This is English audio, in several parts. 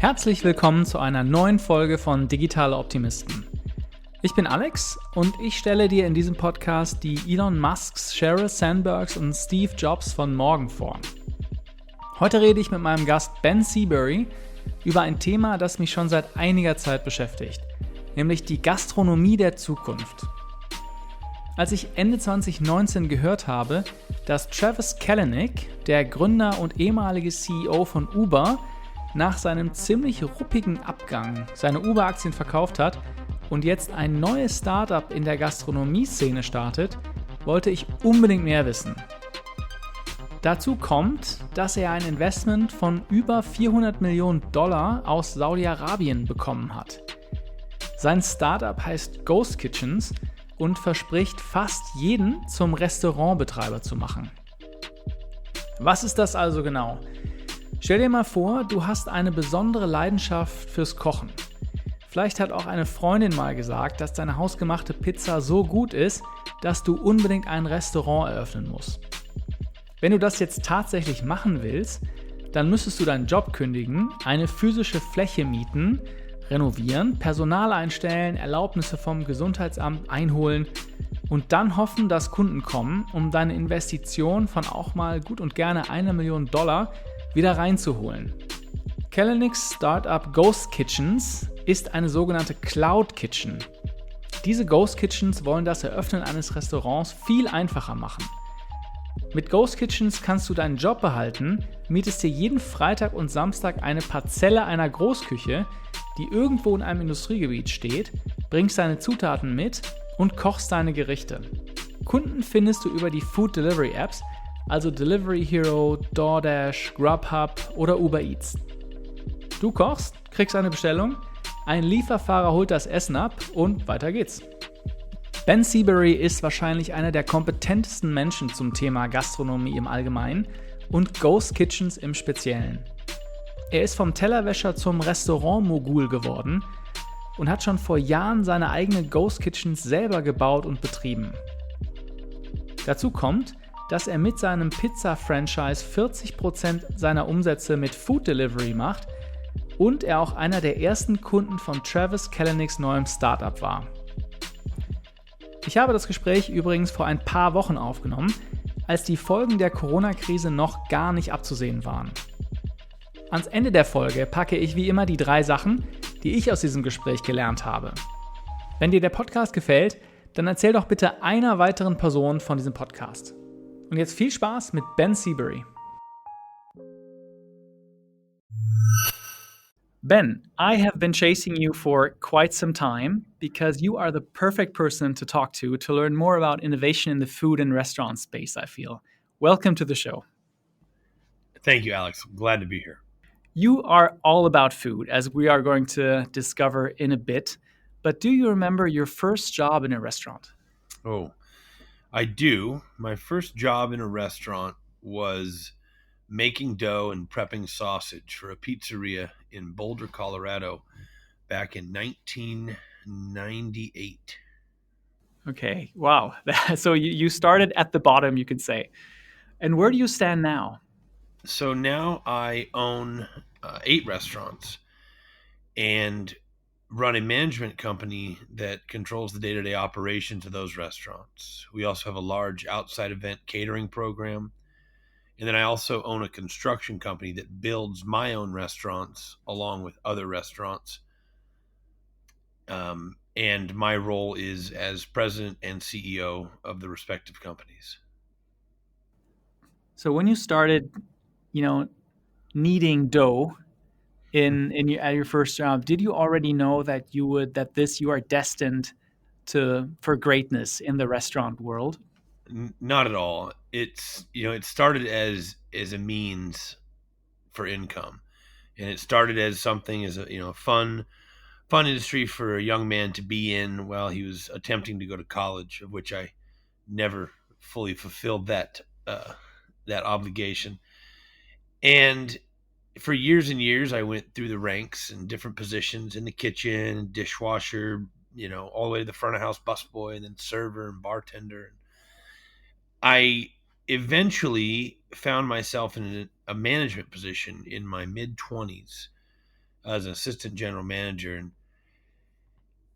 Herzlich willkommen zu einer neuen Folge von Digitale Optimisten. Ich bin Alex und ich stelle dir in diesem Podcast die Elon Musks, Sheryl Sandbergs und Steve Jobs von morgen vor. Heute rede ich mit meinem Gast Ben Seabury über ein Thema, das mich schon seit einiger Zeit beschäftigt, nämlich die Gastronomie der Zukunft. Als ich Ende 2019 gehört habe, dass Travis Kalanick, der Gründer und ehemalige CEO von Uber, nach seinem ziemlich ruppigen Abgang seine Uber-Aktien verkauft hat und jetzt ein neues Startup in der Gastronomie-Szene startet, wollte ich unbedingt mehr wissen. Dazu kommt, dass er ein Investment von über $400 Millionen aus Saudi-Arabien bekommen hat. Sein Startup heißt Ghost Kitchens und verspricht fast jeden zum Restaurantbetreiber zu machen. Was ist das also genau? Stell dir mal vor, du hast eine besondere Leidenschaft fürs Kochen. Vielleicht hat auch eine Freundin mal gesagt, dass deine hausgemachte Pizza so gut ist, dass du unbedingt ein Restaurant eröffnen musst. Wenn du das jetzt tatsächlich machen willst, dann müsstest du deinen Job kündigen, eine physische Fläche mieten, renovieren, Personal einstellen, Erlaubnisse vom Gesundheitsamt einholen und dann hoffen, dass Kunden kommen, um deine Investition von auch mal gut und gerne $1 Million wieder reinzuholen. Kalanicks Startup Ghost Kitchens ist eine sogenannte Cloud Kitchen. Diese Ghost Kitchens wollen das Eröffnen eines Restaurants viel einfacher machen. Mit Ghost Kitchens kannst du deinen Job behalten, mietest dir jeden Freitag und Samstag eine Parzelle einer Großküche, die irgendwo in einem Industriegebiet steht, bringst deine Zutaten mit und kochst deine Gerichte. Kunden findest du über die Food Delivery Apps, also Delivery Hero, DoorDash, Grubhub oder Uber Eats. Du kochst, kriegst eine Bestellung, ein Lieferfahrer holt das Essen ab und weiter geht's. Ben Seabury ist wahrscheinlich einer der kompetentesten Menschen zum Thema Gastronomie im Allgemeinen und Ghost Kitchens im Speziellen. Er ist vom Tellerwäscher zum Restaurant-Mogul geworden und hat schon vor Jahren seine eigene Ghost Kitchens selber gebaut und betrieben. Dazu kommt, dass er mit seinem Pizza-Franchise 40% seiner Umsätze mit Food Delivery macht und er auch einer der ersten Kunden von Travis Kalanicks neuem Startup war. Ich habe das Gespräch übrigens vor ein paar Wochen aufgenommen, als die Folgen der Corona-Krise noch gar nicht abzusehen waren. Ans Ende der Folge packe ich wie immer die 3 Sachen, die ich aus diesem Gespräch gelernt habe. Wenn dir der Podcast gefällt, dann erzähl doch bitte einer weiteren Person von diesem Podcast. Und jetzt viel Spaß mit Ben Seabury. Ben, I have been chasing you for quite some time because you are the perfect person to talk to learn more about innovation in the food and restaurant space, I feel. Welcome to the show. Thank you, Alex. I'm glad to be here. You are all about food, as we are going to discover in a bit. But do you remember your first job in a restaurant? Oh, I do. My first job in a restaurant was making dough and prepping sausage for a pizzeria in Boulder, Colorado, back in 1998. Okay, wow. So you started at the bottom, you could say. And where do you stand now? So now I own 8 restaurants and run a management company that controls the day-to-day operations of those restaurants. We also have a large outside event catering program. And then I also own a construction company that builds my own restaurants along with other restaurants. And my role is as president and CEO of the respective companies. So when you started, kneading dough at your first job, did you already know that you are destined for greatness in the restaurant world? Not at all. It started as a means for income, and it started as something as a fun industry for a young man to be in while he was attempting to go to college, of which I never fully fulfilled that obligation. And for years and years, I went through the ranks in different positions in the kitchen, dishwasher, all the way to the front of house busboy, and then server and bartender. I eventually found myself in a management position in my mid-20s as an assistant general manager. And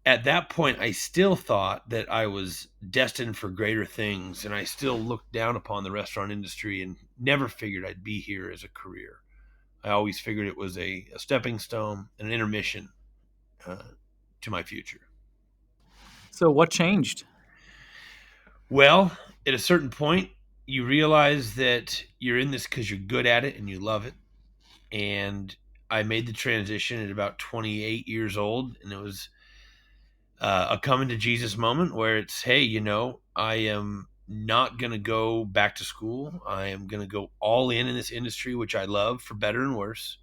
at that point, I still thought that I was destined for greater things, and I still looked down upon the restaurant industry and never figured I'd be here as a career. I always figured it was a stepping stone and an intermission uh, to my future. So what changed? Well, at a certain point, you realize that you're in this because you're good at it and you love it. And I made the transition at about 28 years old, and it was a coming to Jesus moment where it's, hey, I am not going to go back to school. I am going to go all in this industry, which I love for better and worse,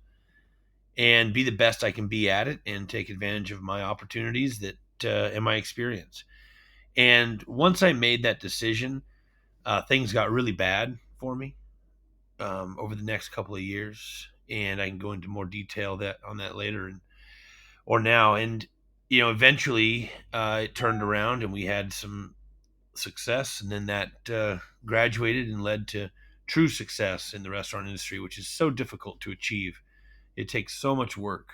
and be the best I can be at it and take advantage of my opportunities that and my experience. And once I made that decision, things got really bad for me over the next couple of years, and I can go into more detail that on that later or now. And eventually it turned around, and we had some success, and then that graduated and led to true success in the restaurant industry, which is so difficult to achieve. It takes so much work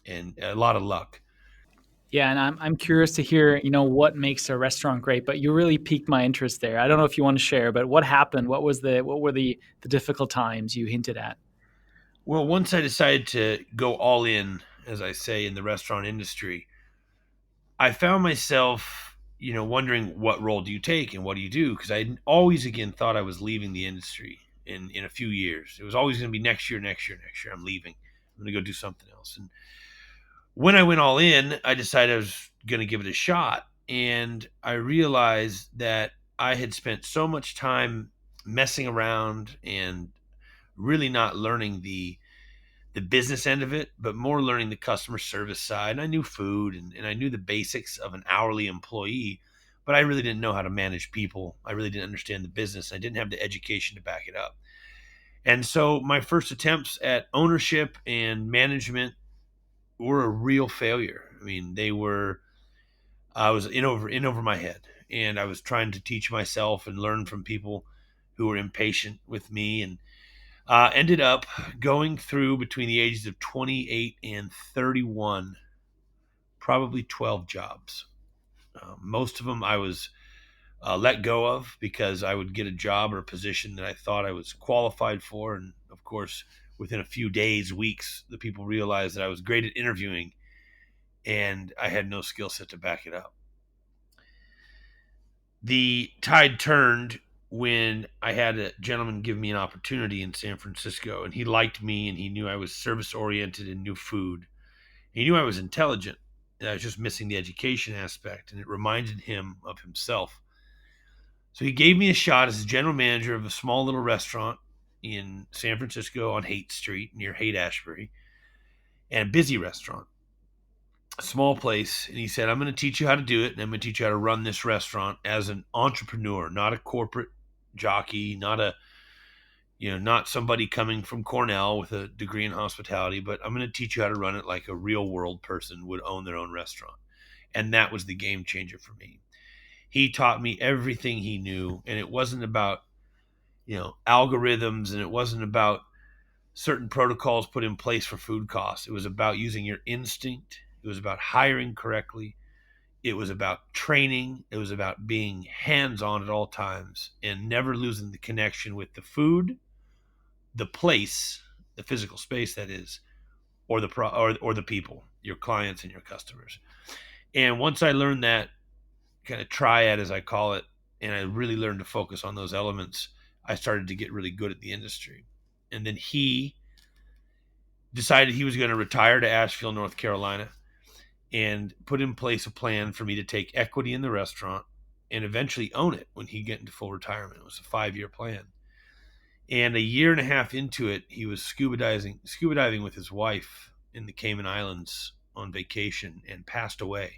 and a lot of luck. Yeah, and I'm curious to hear, what makes a restaurant great, but you really piqued my interest there. I don't know if you want to share, but what happened? What were the difficult times you hinted at? Well, once I decided to go all in, as I say, in the restaurant industry, I found myself, wondering what role do you take and what do you do? Because I always again thought I was leaving the industry in a few years. It was always going to be next year, next year, next year. I'm leaving. I'm going to go do something else. And when I went all in, I decided I was going to give it a shot. And I realized that I had spent so much time messing around and really not learning the business end of it, but more learning the customer service side. And I knew food and I knew the basics of an hourly employee, but I really didn't know how to manage people. I really didn't understand the business. I didn't have the education to back it up. And so my first attempts at ownership and management were a real failure. I mean, I was in over my head, and I was trying to teach myself and learn from people who were impatient with me, and ended up going through between the ages of 28 and 31, probably 12 jobs. Most of them I was let go of because I would get a job or a position that I thought I was qualified for. And of course, within a few days, weeks, the people realized that I was great at interviewing and I had no skill set to back it up. The tide turned when I had a gentleman give me an opportunity in San Francisco, and he liked me, and he knew I was service oriented and knew food. He knew I was intelligent, and I was just missing the education aspect, and it reminded him of himself. So he gave me a shot as a general manager of a small little restaurant in San Francisco on Haight Street near Haight Ashbury, and a busy restaurant, a small place. And he said, I'm going to teach you how to do it, and I'm going to teach you how to run this restaurant as an entrepreneur, not a corporate jockey, not somebody coming from Cornell with a degree in hospitality, but I'm going to teach you how to run it like a real world person would own their own restaurant. And that was the game changer for me. He taught me everything he knew, and it wasn't about, algorithms, and it wasn't about certain protocols put in place for food costs. It was about using your instinct. It was about hiring correctly. It was about training. It was about being hands-on at all times and never losing the connection with the food, the place, the physical space that is, or or the people, your clients and your customers. And once I learned that kind of triad, as I call it, and I really learned to focus on those elements, I started to get really good at the industry. And then he decided he was going to retire to Asheville, North Carolina, and put in place a plan for me to take equity in the restaurant and eventually own it when he get into full retirement. It was a 5-year plan. And a year and a half into it, he was scuba diving with his wife in the Cayman Islands on vacation and passed away.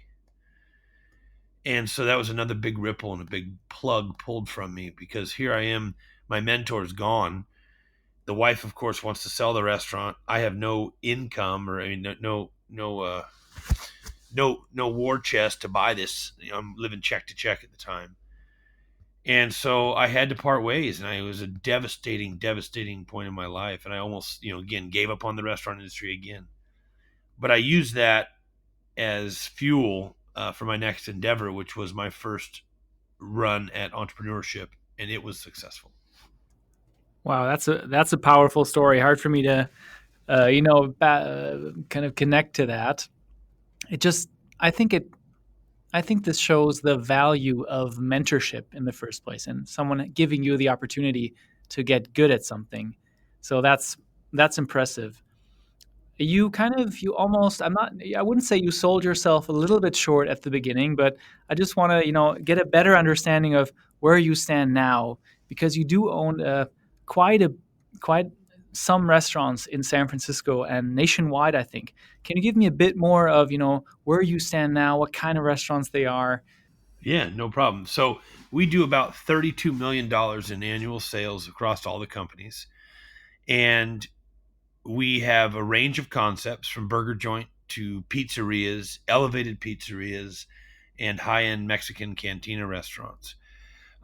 And so that was another big ripple and a big plug pulled from me, because here I am, my mentor's gone. The wife, of course, wants to sell the restaurant. I have no income, or I mean, no war chest to buy this. I'm living check to check at the time. And so I had to part ways, and it was a devastating point in my life. And I almost, again, gave up on the restaurant industry again. But I used that as fuel for my next endeavor, which was my first run at entrepreneurship, and it was successful. Wow, that's a powerful story. Hard for me to, kind of connect to that. It just, I think it, I think this shows the value of mentorship in the first place, and someone giving you the opportunity to get good at something. So that's impressive. You almost, I wouldn't say you sold yourself a little bit short at the beginning, but I just want to, get a better understanding of where you stand now, because you do own quite a, quite some restaurants in San Francisco and nationwide, I think. Can you give me a bit more of, where you stand now, what kind of restaurants they are? Yeah, no problem. So we do about $32 million in annual sales across all the companies. And we have a range of concepts from burger joint to pizzerias, elevated pizzerias, and high-end Mexican cantina restaurants.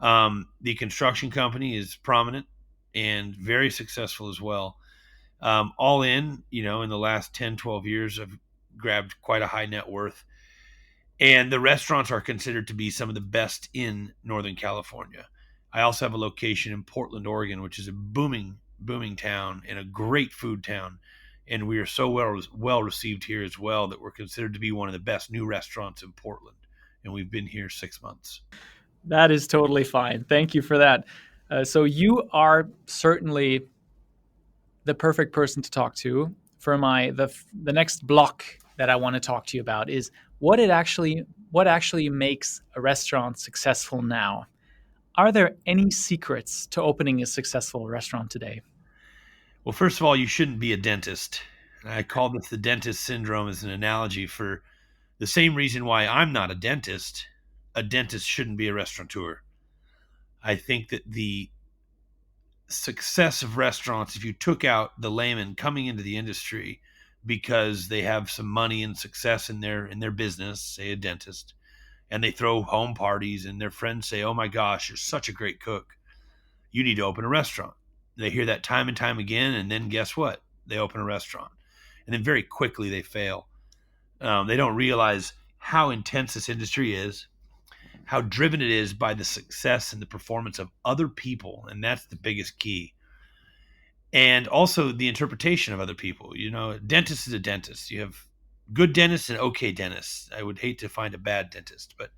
The construction company is prominent and very successful as well. All in the last 10, 12 years, I've grabbed quite a high net worth. And the restaurants are considered to be some of the best in Northern California. I also have a location in Portland, Oregon, which is a booming town and a great food town. And we are so well received here as well that we're considered to be one of the best new restaurants in Portland. And we've been here 6 months. That is totally fine. Thank you for that. So you are certainly the perfect person to talk to for the next block that I want to talk to you about is what actually makes a restaurant successful now. Are there any secrets to opening a successful restaurant today? Well, first of all, you shouldn't be a dentist. I call this the dentist syndrome as an analogy for the same reason why I'm not a dentist. A dentist shouldn't be a restaurateur. I think that the success of restaurants, if you took out the layman coming into the industry because they have some money and success in their business, say a dentist, and they throw home parties and their friends say, "Oh my gosh, you're such a great cook. You need to open a restaurant." They hear that time and time again, and then guess what? They open a restaurant, and then very quickly they fail. They don't realize how intense this industry is, how driven it is by the success and the performance of other people, and that's the biggest key. And also the interpretation of other people. A dentist is a dentist. You have good dentists and okay dentists. I would hate to find a bad dentist, but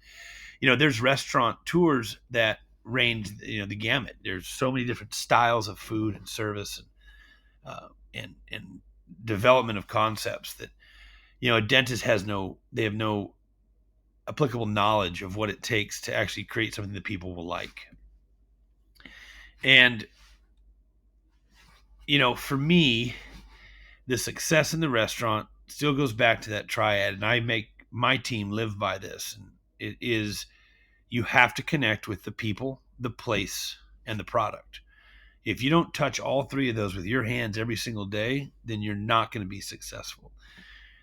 there's restaurant tours that range the gamut. There's so many different styles of food and service and development of concepts that a dentist they have no applicable knowledge of what it takes to actually create something that people will like. And for me, the success in the restaurant still goes back to that triad, and I make my team live by this. And it is, you have to connect with the people, the place, and the product. If you don't touch all three of those with your hands every single day, then you're not going to be successful.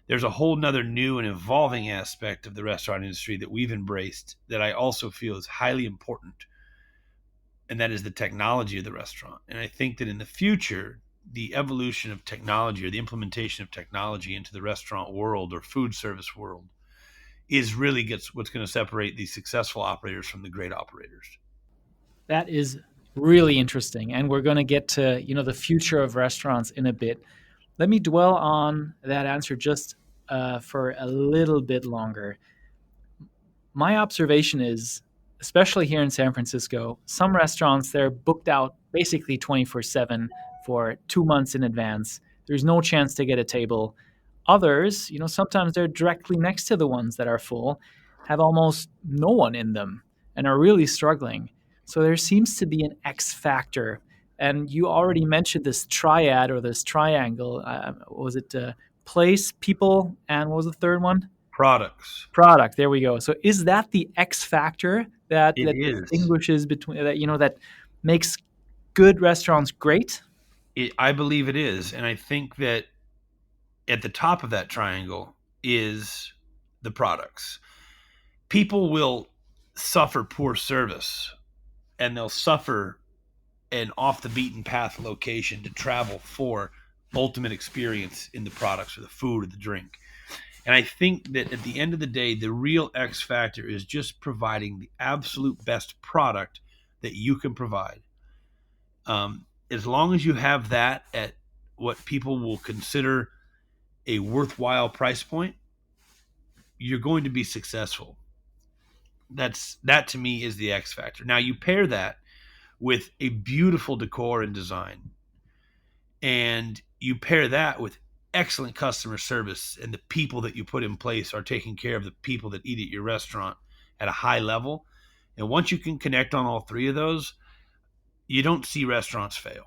There's a whole nother new and evolving aspect of the restaurant industry that we've embraced that I also feel is highly important, and that is the technology of the restaurant. And I think that in the future, the evolution of technology or the implementation of technology into the restaurant world or food service world is really what's going to separate the successful operators from the great operators. That is really interesting, and we're going to get to the future of restaurants in a bit. Let me dwell on that answer just for a little bit longer. My observation is, especially here in San Francisco, some restaurants, they're booked out basically 24/7 for 2 months in advance. There's no chance to get a table. Others, sometimes they're directly next to the ones that are full, have almost no one in them, and are really struggling. So there seems to be an X factor. And you already mentioned this triad or this triangle. Was it place, people, and what was the third one? Products. Product. There we go. So is that the X factor It that is. distinguishes between that makes good restaurants great? I believe it is. And I think that at the top of that triangle is the products. People will suffer poor service and they'll suffer an off the beaten path location to travel for ultimate experience in the products or the food or the drink. And I think that at the end of the day, the real X factor is just providing the absolute best product that you can provide. As long as you have that at what people will consider a worthwhile price point, you're going to be successful. That to me is the X factor. Now you pair that with a beautiful decor and design, and you pair that with excellent customer service, and the people that you put in place are taking care of the people that eat at your restaurant at a high level. And once you can connect on all three of those, you don't see restaurants fail.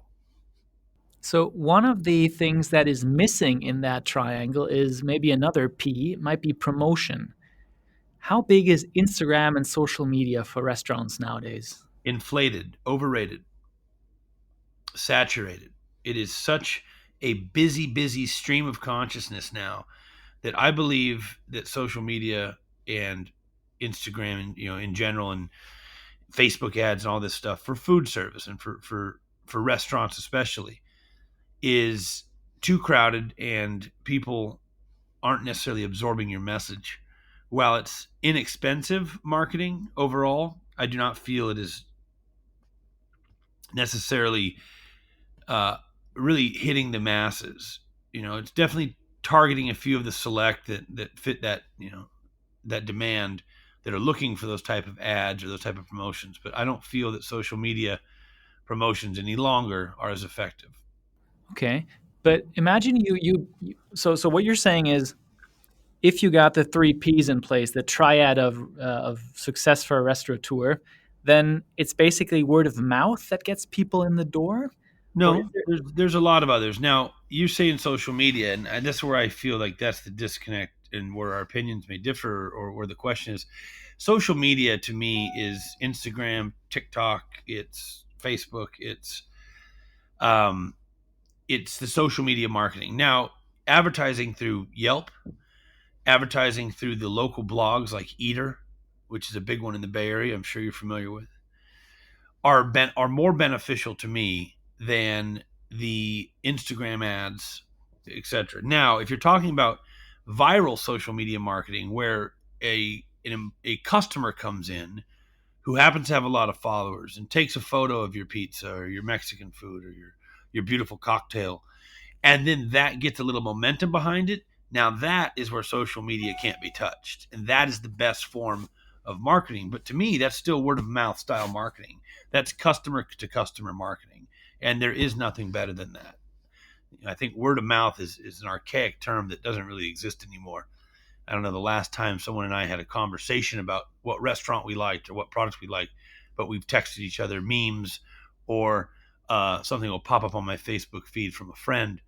So one of the things that is missing in that triangle is maybe another P, it might be promotion. How big is Instagram and social media for restaurants nowadays? Inflated, overrated, saturated. It is such a busy stream of consciousness now that I believe that social media and Instagram and in general, and Facebook ads and all this stuff for food service and for restaurants especially, is too crowded, and people aren't necessarily absorbing your message. While it's inexpensive marketing overall, I do not feel it is necessarily really hitting the masses. It's definitely targeting a few of the select that fit that that demand, that are looking for those type of ads or those type of promotions. But I don't feel that social media promotions any longer are as effective. Okay. But imagine so what you're saying is if you got the three P's in place, the triad of success for a restaurateur, then it's basically word of mouth that gets people in the door? Or is No, there there's a lot of others. Now, you say in social media, and that's where I feel like that's the disconnect and where our opinions may differ, or where the question is. Social media to me is Instagram, TikTok, it's Facebook, um, it's the social media marketing. Now, advertising through Yelp, advertising through the local blogs like Eater, which is a big one in the Bay Area, I'm sure you're familiar with, are more beneficial to me than the Instagram ads, etc. Now, if you're talking about viral social media marketing, where a customer comes in who happens to have a lot of followers and takes a photo of your pizza or your Mexican food or your beautiful cocktail, and then that gets a little momentum behind it. Now that is where social media can't be touched, and that is the best form of marketing. But to me, that's still word of mouth style marketing. That's customer to customer marketing, and there is nothing better than that. I think word of mouth is an archaic term that doesn't really exist anymore. I don't know the last time someone and I had a conversation about what restaurant we liked or what products we liked, but we've texted each other memes, or something will pop up on my Facebook feed from a friend,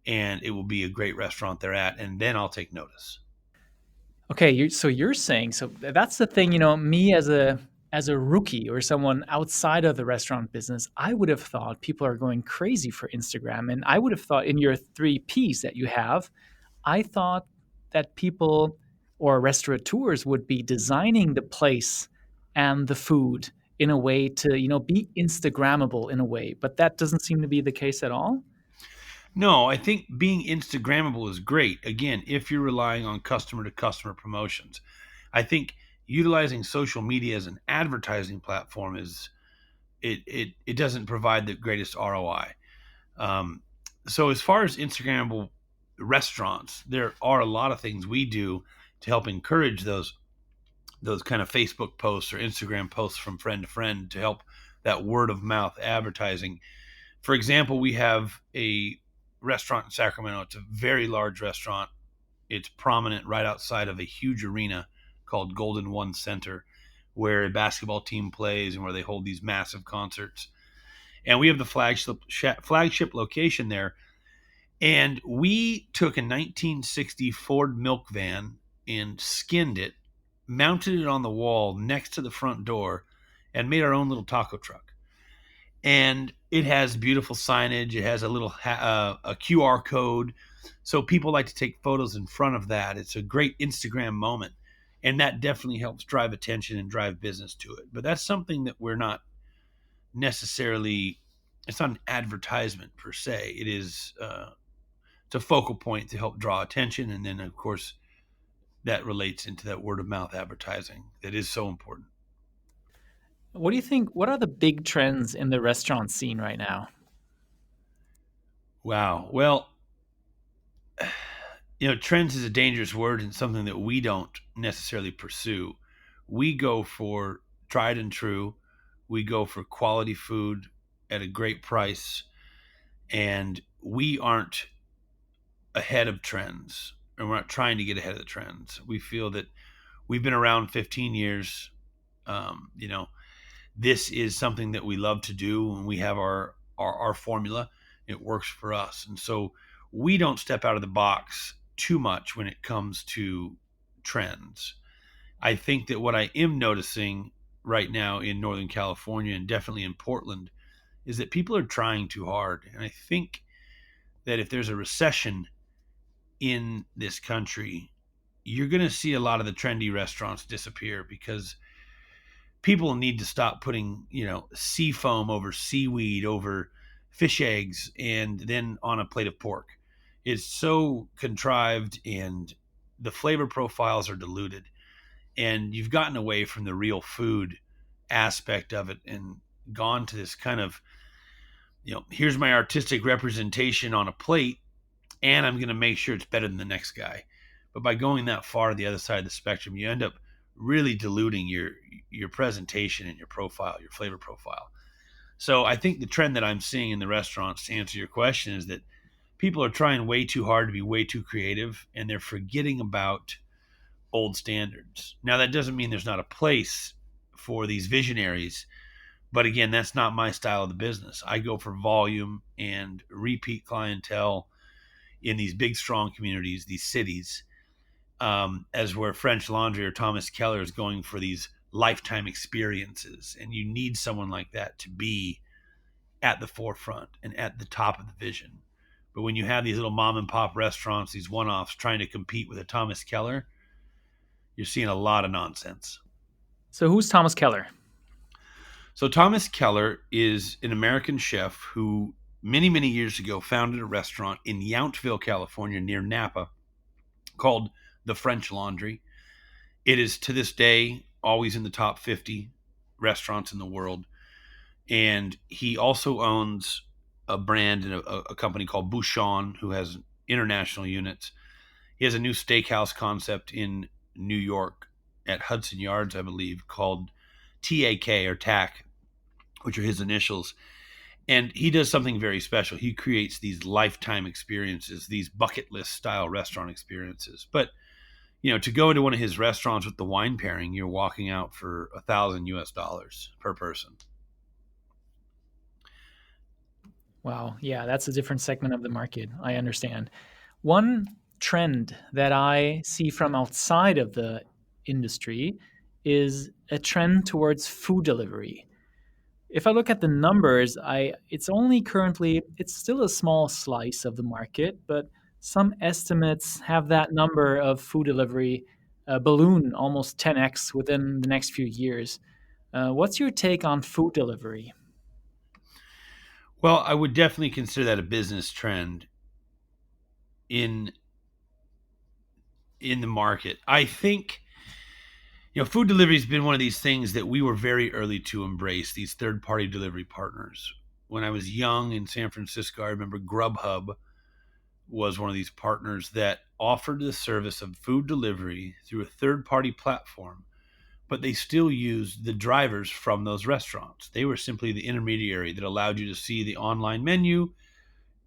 and it will be a great restaurant they're at, and then I'll take notice. Okay, you're saying, so that's the thing, me as a rookie or someone outside of the restaurant business, I would have thought people are going crazy for Instagram. And I would have thought in your three P's that you have, I thought that people or restaurateurs would be designing the place and the food in a way to, be Instagrammable in a way. But that doesn't seem to be the case at all. No, I think being Instagrammable is great. Again, if you're relying on customer to customer promotions, I think utilizing social media as an advertising platform is it doesn't provide the greatest ROI. Um, so as far as Instagrammable restaurants, there are a lot of things we do to help encourage those kind of Facebook posts or Instagram posts from friend to friend to help that word of mouth advertising. For example, we have a restaurant in Sacramento. It's a very large restaurant. It's prominent right outside of a huge arena called Golden One Center, where a basketball team plays and where they hold these massive concerts. And we have the flagship location there. And we took a 1960 Ford milk van and skinned it, mounted it on the wall next to the front door, and made our own little taco truck. And it has beautiful signage. It has a little a QR code, so people like to take photos in front of that. It's a great Instagram moment, and that definitely helps drive attention and drive business to it. But that's something that we're not necessarily, it's not an advertisement per se. It is, it's a focal point to help draw attention. And then, of course, that relates into that word of mouth advertising that is so important. What do you think? What are the big trends in the restaurant scene right now? Wow. Well, trends is a dangerous word and something that we don't necessarily pursue. We go for tried and true. We go for quality food at a great price, and we aren't ahead of trends, and we're not trying to get ahead of the trends. We feel that we've been around 15 years. You know, this is something that we love to do, and we have our formula. It works for us, and so we don't step out of the box too much when it comes to trends. I think that what I am noticing right now in Northern California and definitely in Portland is that people are trying too hard. And I think that if there's a recession in this country, you're going to see a lot of the trendy restaurants disappear because people need to stop putting, sea foam over seaweed, over fish eggs, and then on a plate of pork. It's so contrived and the flavor profiles are diluted. And you've gotten away from the real food aspect of it and gone to this kind of, here's my artistic representation on a plate, and I'm going to make sure it's better than the next guy. But by going that far to the other side of the spectrum, you end up really diluting your presentation and your profile, your flavor profile. So I think the trend that I'm seeing in the restaurants, to answer your question, is that people are trying way too hard to be way too creative, and they're forgetting about old standards. Now, that doesn't mean there's not a place for these visionaries, but again, that's not my style of the business. I go for volume and repeat clientele in these big, strong communities, these cities, as where French Laundry or Thomas Keller is going for these lifetime experiences. And you need someone like that to be at the forefront and at the top of the vision. But when you have these little mom and pop restaurants, these one-offs trying to compete with a Thomas Keller, you're seeing a lot of nonsense. So who's Thomas Keller? So Thomas Keller is an American chef who many, many years ago founded a restaurant in Yountville, California, near Napa, called the French Laundry. It is to this day always in the top 50 restaurants in the world. And he also owns a brand and a company called Bouchon, who has international units. He has a new steakhouse concept in New York at Hudson Yards, I believe, called TAK or TAC, which are his initials. And he does something very special. He creates these lifetime experiences, these bucket list style restaurant experiences. But, to go into one of his restaurants with the wine pairing, you're walking out for $1,000 per person. Wow. Yeah, that's a different segment of the market. I understand. One trend that I see from outside of the industry is a trend towards food delivery. If I look at the numbers, it's still a small slice of the market, but some estimates have that number of food delivery balloon almost 10x within the next few years. What's your take on food delivery? Well, I would definitely consider that a business trend in the market. I think food delivery has been one of these things that we were very early to embrace, these third-party delivery partners. When I was young in San Francisco, I remember Grubhub was one of these partners that offered the service of food delivery through a third-party platform, but they still used the drivers from those restaurants. They were simply the intermediary that allowed you to see the online menu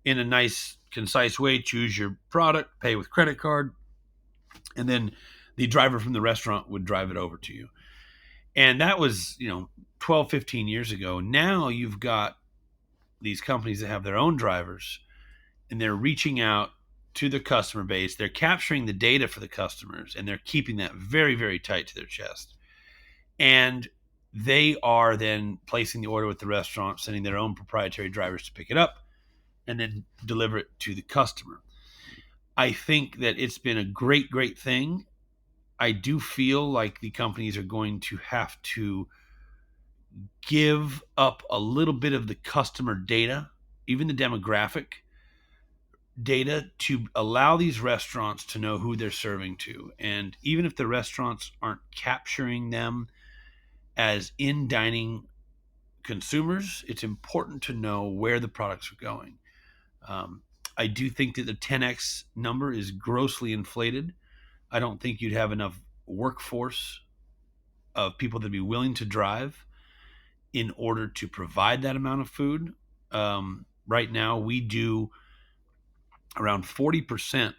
in a nice, concise way, choose your product, pay with credit card, and then the driver from the restaurant would drive it over to you. And that was, 12, 15 years ago. Now you've got these companies that have their own drivers, and they're reaching out to the customer base. They're capturing the data for the customers, and they're keeping that very, very tight to their chest. And they are then placing the order with the restaurant, sending their own proprietary drivers to pick it up, and then deliver it to the customer. I think that it's been a great, great thing. I do feel like the companies are going to have to give up a little bit of the customer data, even the demographic data, to allow these restaurants to know who they're serving to. And even if the restaurants aren't capturing them as in dining consumers, it's important to know where the products are going. I do think that the 10x number is grossly inflated. I don't think you'd have enough workforce of people that be willing to drive in order to provide that amount of food. Right now, we do around 40%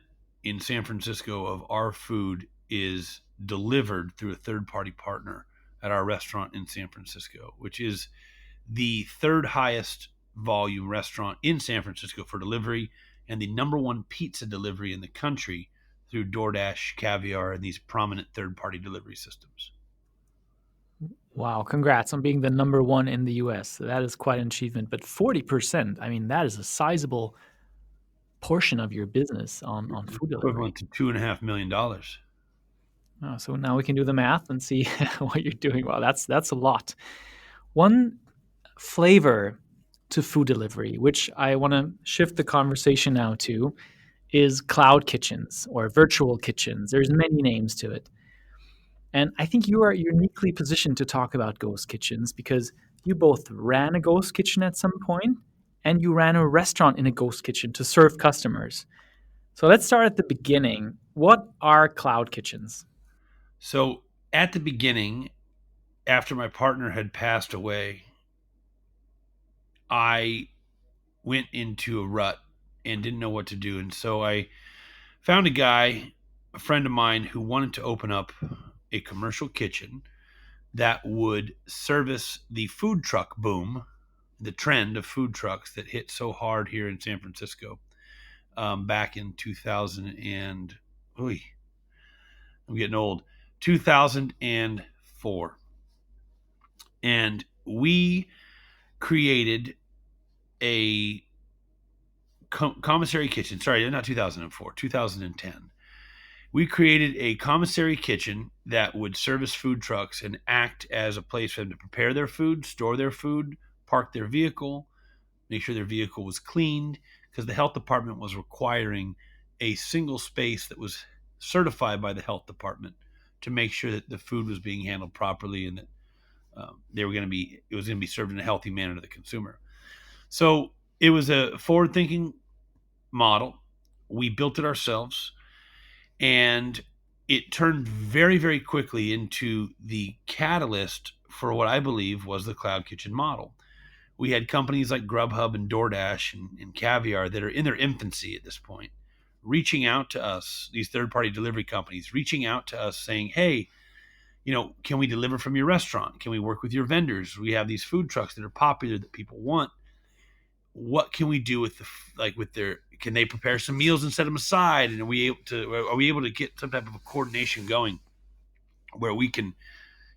in San Francisco of our food is delivered through a third-party partner at our restaurant in San Francisco, which is the third highest volume restaurant in San Francisco for delivery and the number one pizza delivery in the country through DoorDash, Caviar, and these prominent third-party delivery systems. Wow, congrats on being the number one in the US. That is quite an achievement. But 40%, I mean, that is a sizable portion of your business on food delivery. Equivalent to $2.5 million. Oh, so now we can do the math and see what you're doing. Wow, that's a lot. One flavor to food delivery, which I want to shift the conversation now to, is cloud kitchens or virtual kitchens. There's many names to it. And I think you are uniquely positioned to talk about ghost kitchens because you both ran a ghost kitchen at some point and you ran a restaurant in a ghost kitchen to serve customers. So let's start at the beginning. What are cloud kitchens? So at the beginning, after my partner had passed away, I went into a rut and didn't know what to do. And so I found a guy, a friend of mine, who wanted to open up a commercial kitchen that would service the food truck boom, the trend of food trucks that hit so hard here in San Francisco back in 2000 and, I'm getting old, 2004. And we created a commissary kitchen. Sorry, not 2004, 2010. We created a commissary kitchen that would service food trucks and act as a place for them to prepare their food, store their food, park their vehicle, make sure their vehicle was cleaned, because the health department was requiring a single space that was certified by the health department to make sure that the food was being handled properly and that it was going to be served in a healthy manner to the consumer. So it was a forward-thinking model. We built it ourselves, and it turned very, very quickly into the catalyst for what I believe was the cloud kitchen model. We had companies like Grubhub and DoorDash and Caviar that are in their infancy at this point, reaching out to us, these third-party delivery companies, reaching out to us saying, hey, can we deliver from your restaurant? Can we work with your vendors? We have these food trucks that are popular that people want. What can we do with can they prepare some meals and set them aside? And are we able to get some type of a coordination going where we can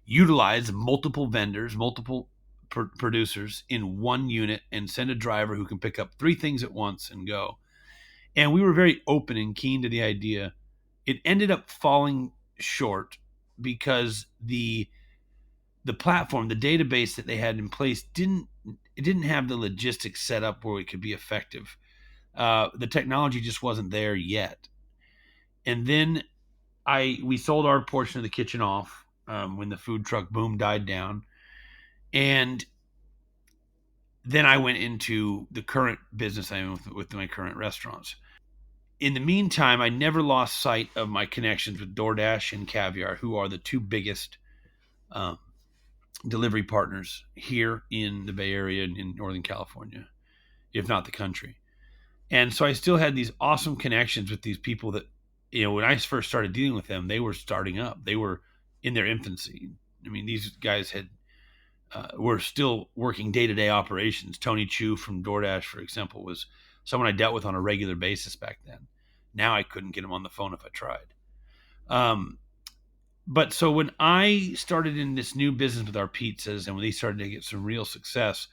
utilize multiple vendors, multiple producers in one unit and send a driver who can pick up 3 things at once and go? And we were very open and keen to the idea. It ended up falling short because the platform, the database that they had in place didn't have the logistics set up where it could be effective. The technology just wasn't there yet. And then we sold our portion of the kitchen off when the food truck boom died down. And then I went into the current business I'm in with my current restaurants. In the meantime, I never lost sight of my connections with DoorDash and Caviar, who are the 2 biggest delivery partners here in the Bay Area and in Northern California, if not the country. And so I still had these awesome connections with these people that, when I first started dealing with them, they were starting up. They were in their infancy. I mean, these guys were still working day-to-day operations. Tony Chu from DoorDash, for example, was someone I dealt with on a regular basis back then. Now I couldn't get him on the phone if I tried. But so when I started in this new business with our pizzas and when they started to get some real success,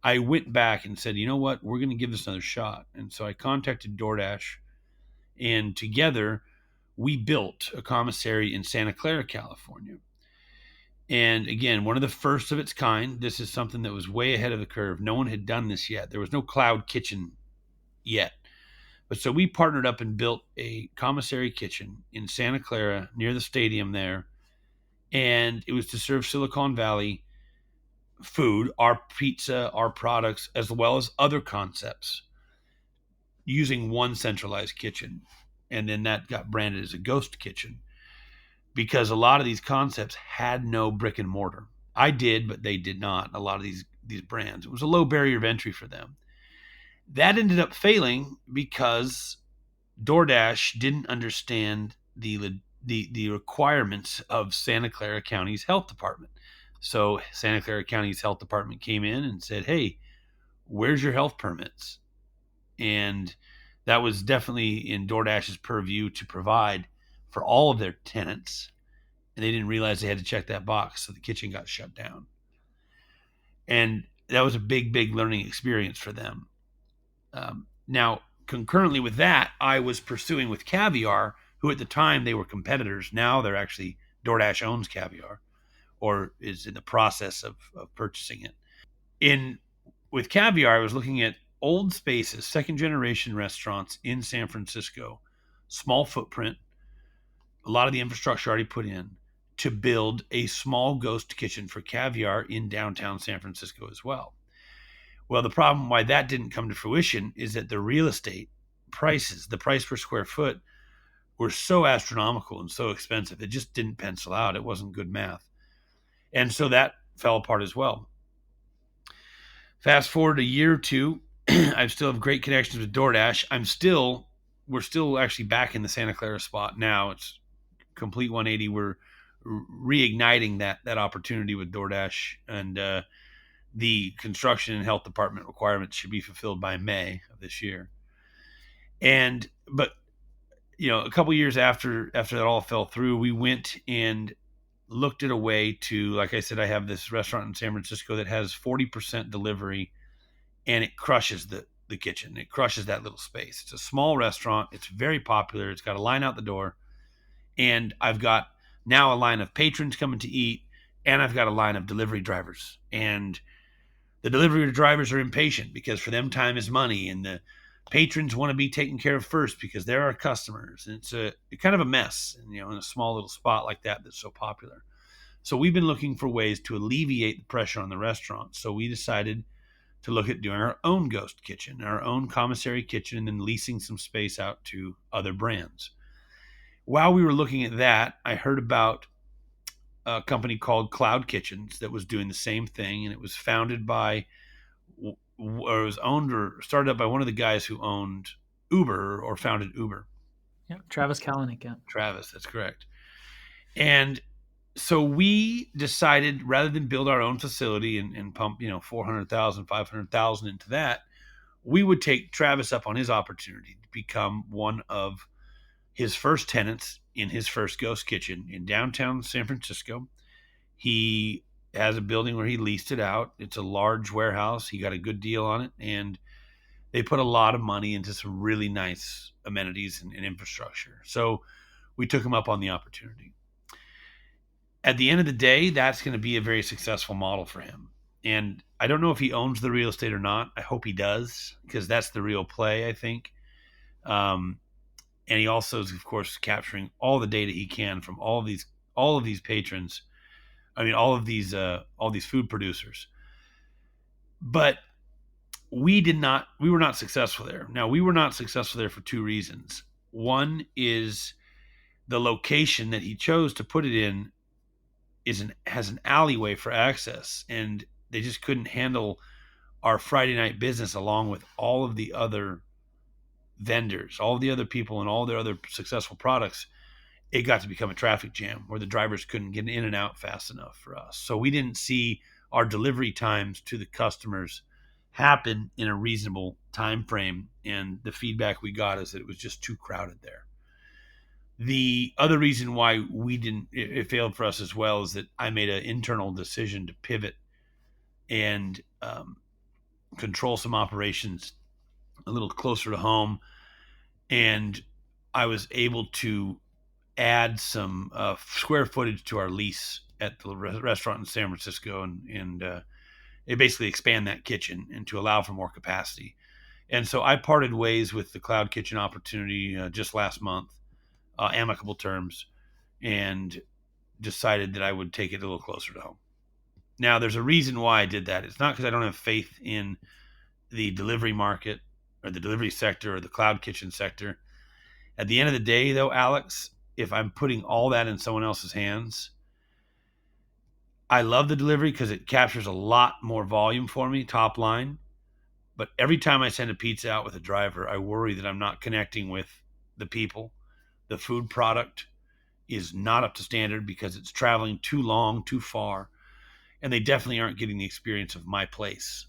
I went back and said, you know what, we're going to give this another shot. And so I contacted DoorDash, and together we built a commissary in Santa Clara, California. And again, one of the first of its kind. This is something that was way ahead of the curve. No one had done this yet. There was no cloud kitchen yet. But so we partnered up and built a commissary kitchen in Santa Clara near the stadium there. And it was to serve Silicon Valley food, our pizza, our products, as well as other concepts using one centralized kitchen. And then that got branded as a ghost kitchen because a lot of these concepts had no brick and mortar. I did, but they did not. A lot of these brands. It was a low barrier of entry for them. That ended up failing because DoorDash didn't understand the requirements of Santa Clara County's health department. So Santa Clara County's health department came in and said, "Hey, where's your health permits?" And that was definitely in DoorDash's purview to provide for all of their tenants. And they didn't realize they had to check that box. So the kitchen got shut down. And that was a big, big learning experience for them. Now, concurrently with that, I was pursuing with Caviar, who at the time they were competitors. Now they're actually, DoorDash owns Caviar or is in the process of purchasing it. With Caviar, I was looking at old spaces, second generation restaurants in San Francisco, small footprint, a lot of the infrastructure already put in, to build a small ghost kitchen for Caviar in downtown San Francisco as well. Well, the problem why that didn't come to fruition is that the real estate prices, the price per square foot, were so astronomical and so expensive. It just didn't pencil out. It wasn't good math. And so that fell apart as well. Fast forward a year or two, I still have great connections with DoorDash. We're still actually back in the Santa Clara spot now. It's complete 180. We're reigniting that opportunity with DoorDash, and the construction and health department requirements should be fulfilled by May of this year. But a couple years after that all fell through, we went and looked at a way to, like I said, I have this restaurant in San Francisco that has 40% delivery, and it crushes the kitchen. It crushes that little space. It's a small restaurant. It's very popular. It's got a line out the door, and I've got now a line of patrons coming to eat, and I've got a line of delivery drivers. And the delivery drivers are impatient because for them time is money, and the patrons want to be taken care of first because they're our customers. And it's kind of a mess, in a small little spot like that that's so popular. So we've been looking for ways to alleviate the pressure on the restaurant. So we decided to look at doing our own ghost kitchen, our own commissary kitchen, and then leasing some space out to other brands. While we were looking at that, I heard about a company called Cloud Kitchens that was doing the same thing, and it was founded by, or it was owned or started up by one of the guys who owned Uber or founded Uber. Yeah, Travis Kalanick. Yeah, Travis, that's correct. And so we decided, rather than build our own facility and pump, $400,000, $500,000 into that, we would take Travis up on his opportunity to become one of his first tenants in his first ghost kitchen in downtown San Francisco. He has a building where he leased it out. It's a large warehouse. He got a good deal on it, and they put a lot of money into some really nice amenities and infrastructure. So we took him up on the opportunity. At the end of the day, that's going to be a very successful model for him. And I don't know if he owns the real estate or not. I hope he does, because that's the real play, I think. And he also is, of course, capturing all the data he can from all of these patrons. I mean, all these food producers. But we were not successful there. Now, we were not successful there for two reasons. One is the location that he chose to put it in has an alleyway for access, and they just couldn't handle our Friday night business along with all of the other vendors, all the other people, and all their other successful products. It got to become a traffic jam where the drivers couldn't get in and out fast enough for us. So we didn't see our delivery times to the customers happen in a reasonable time frame, and the feedback we got is that it was just too crowded there. The other reason why it failed for us as well is that I made an internal decision to pivot and control some operations a little closer to home. And I was able to add some square footage to our lease at the restaurant in San Francisco, and they basically expand that kitchen and to allow for more capacity. And so I parted ways with the cloud kitchen opportunity just last month, amicable terms, and decided that I would take it a little closer to home. Now, there's a reason why I did that. It's not because I don't have faith in the delivery market or the delivery sector or the cloud kitchen sector. At the end of the day, though, Alex, if I'm putting all that in someone else's hands, I love the delivery because it captures a lot more volume for me, top line. But every time I send a pizza out with a driver, I worry that I'm not connecting with the people. The food product is not up to standard because it's traveling too long, too far, and they definitely aren't getting the experience of my place.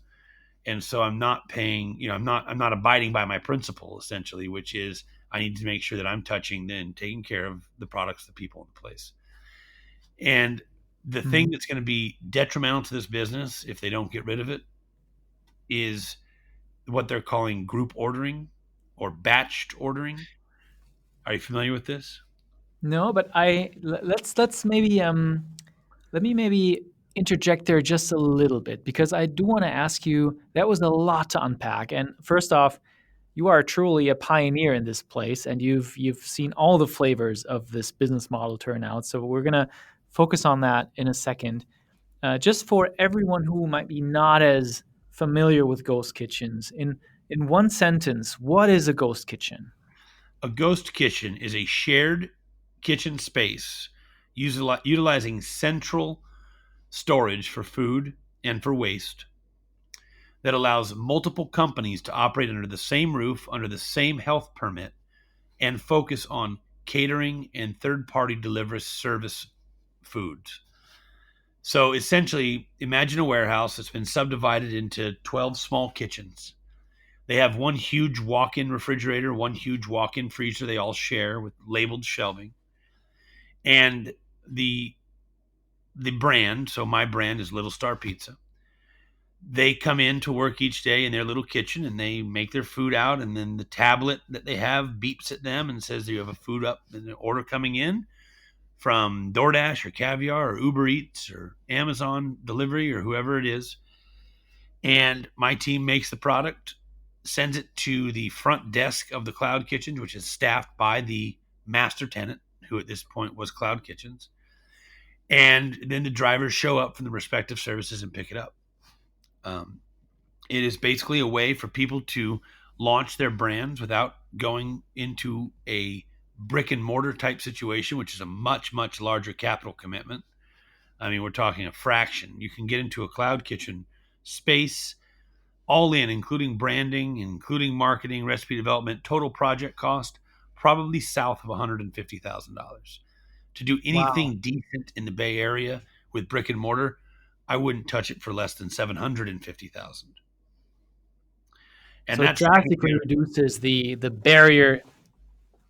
And so I'm not paying, I'm not abiding by my principle essentially, which is I need to make sure that I'm touching and taking care of the products, the people, and the place. And the thing that's going to be detrimental to this business if they don't get rid of it is what they're calling group ordering or batched ordering. Are you familiar with this? No, but let's maybe let me maybe interject there just a little bit because I do want to ask you, that was a lot to unpack. And first off, you are truly a pioneer in this place, and you've seen all the flavors of this business model turn out. So we're gonna focus on that in a second. Just for everyone who might be not as familiar with ghost kitchens, in one sentence, what is a ghost kitchen? A ghost kitchen is a shared kitchen space utilizing central storage for food and for waste that allows multiple companies to operate under the same roof, under the same health permit, and focus on catering and third-party delivery service foods. So essentially, imagine a warehouse that's been subdivided into 12 small kitchens. They have one huge walk-in refrigerator, one huge walk-in freezer they all share with labeled shelving. And the brand, so my brand is Little Star Pizza. They come in to work each day in their little kitchen and they make their food out, and then the tablet that they have beeps at them and says you have a food up and an order coming in from DoorDash or Caviar or Uber Eats or Amazon delivery or whoever it is. And my team makes the product, sends it to the front desk of the Cloud Kitchens, which is staffed by the master tenant, who at this point was Cloud Kitchens. And then the drivers show up from the respective services and pick it up. It is basically a way for people to launch their brands without going into a brick and mortar type situation, which is a much, much larger capital commitment. I mean, we're talking a fraction. You can get into a Cloud Kitchen space all in, including branding, including marketing, recipe development, total project cost, probably south of $150,000. To do Wow. anything decent in the Bay Area with brick and mortar, I wouldn't touch it for less than $750,000. And So it that's taken drastically care of. reduces the barrier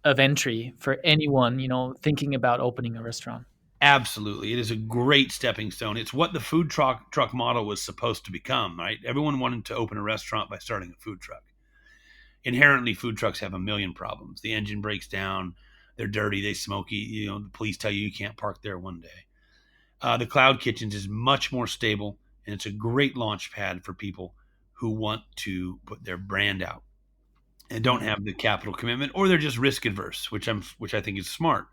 of entry for anyone, thinking about opening a restaurant. Absolutely. It is a great stepping stone. It's what the food truck model was supposed to become, right? Everyone wanted to open a restaurant by starting a food truck. Inherently, food trucks have a million problems. The engine breaks down, they're dirty, they smoky, the police tell you you can't park there one day. The Cloud Kitchens is much more stable, and it's a great launch pad for people who want to put their brand out and don't have the capital commitment, or they're just risk adverse, which I think is smart.